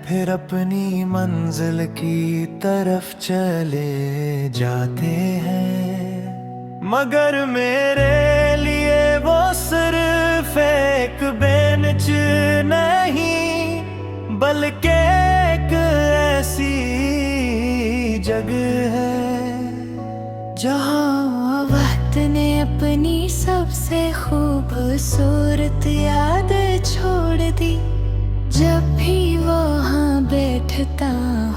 फिर अपनी मंजिल की तरफ चले जाते हैं। मगर मेरे लिए वो सिर्फ एक बेंच नहीं, बल्कि एक ऐसी जगह है जहाँ वक्त ने अपनी सबसे खूबसूरत याद छोड़ दी। जब भी वहाँ बैठता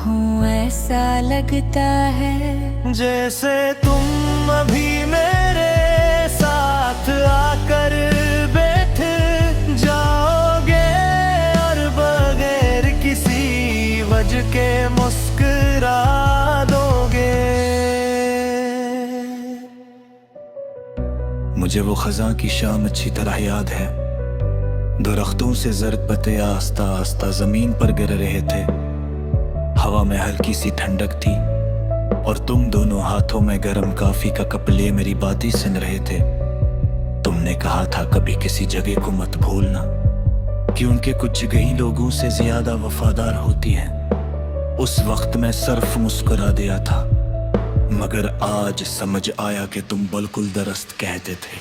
हूँ ऐसा लगता है जैसे तुम अभी मेरे साथ आकर बैठ जाओगे और बगैर किसी वजह के मुस्कुरा दोगे। मुझे वो खज़ां की शाम अच्छी तरह याद है। दरख्तों से जर्द पत्ते आस्ता आस्ता जमीन पर गिर रहे थे। हवा में हल्की सी ठंडक थी और तुम दोनों हाथों में गर्म कॉफी का कप लिए मेरी बातें सुन रहे थे। तुमने कहा था कभी किसी जगह को मत भूलना, क्योंकि कुछ जगह लोगों से ज्यादा वफादार होती हैं। उस वक्त मैं सिर्फ मुस्कुरा दिया था, मगर आज समझ आया कि तुम बिल्कुल दुरुस्त कहते थे।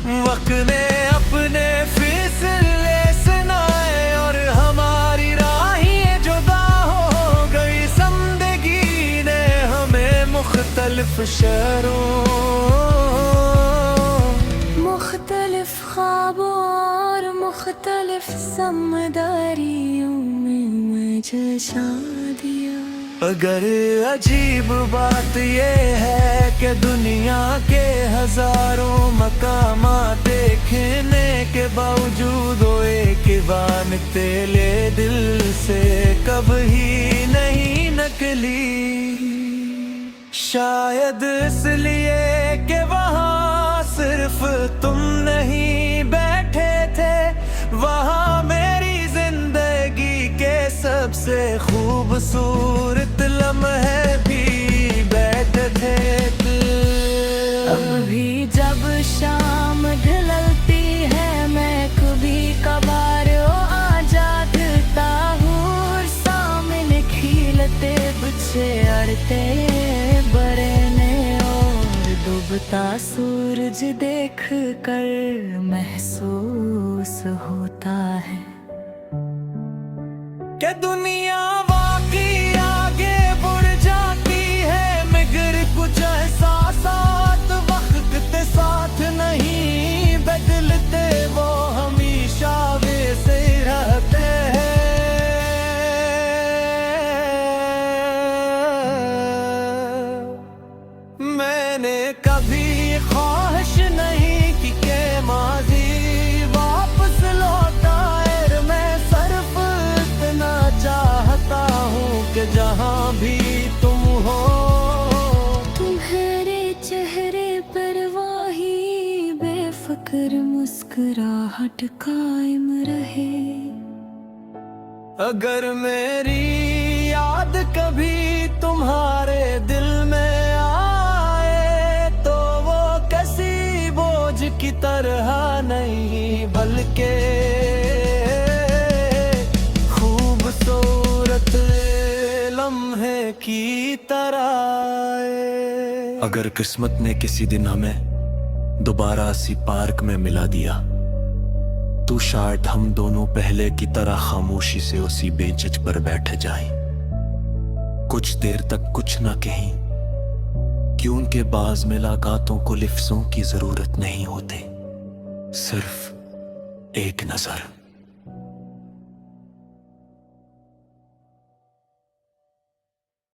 वक्त ने अपने फैसले सुनाए और हमारी राहें जुदा हो गई। जिंदगी ने हमें मुख्तलिफ शहरों, मुख्तलिफ ख्वाबों और मुख्तलिफ ज़िम्मेदारियों में मुझे दिया। अगर अजीब बात ये है कि दुनिया के हजारों मकामात देखने के बावजूद वो एक बान तेरे दिल से कभी नहीं निकली। शायद इसलिए कि वहाँ सिर्फ तुम नहीं बैठे थे, वहाँ मेरी जिंदगी के सबसे खूबसूरत लम्हे भी बैठे थे। अभी जब शाम ढलती है मैं कभी कभार आ जाता हूँ। सामने खिलते बच्चे अड़ते बरने और डूबता सूरज देख कर महसूस होता है क्या दुनिया वाकई आगे बढ़ जाती है। मगर कुछ एहसासात वक्त के साथ नहीं बदलते, वो हमेशा वैसे रहते हैं। मैंने कभी ख्वाहिश नहीं की के माजी वापस लौटा है। मैं सिर्फ इतना चाहता हूँ कि जहाँ भी तुम हो, तुम्हारे चेहरे पर वही बेफिक्र मुस्कुराहट कायम रहे। अगर मेरी याद कभी तुम्हारे दिल में आए तो वो किसी बोझ की तरह नहीं, बल्कि खूबसूरत लम्हे की तरह। अगर किस्मत ने किसी दिन हमें दोबारा इसी पार्क में मिला दिया, तो शायद हम दोनों पहले की तरह खामोशी से उसी बेंच पर बैठ जाएं, कुछ देर तक कुछ ना कहें, क्योंकि बाज़ मुलाकातों को लफ्ज़ों की जरूरत नहीं होती, सिर्फ एक नजर।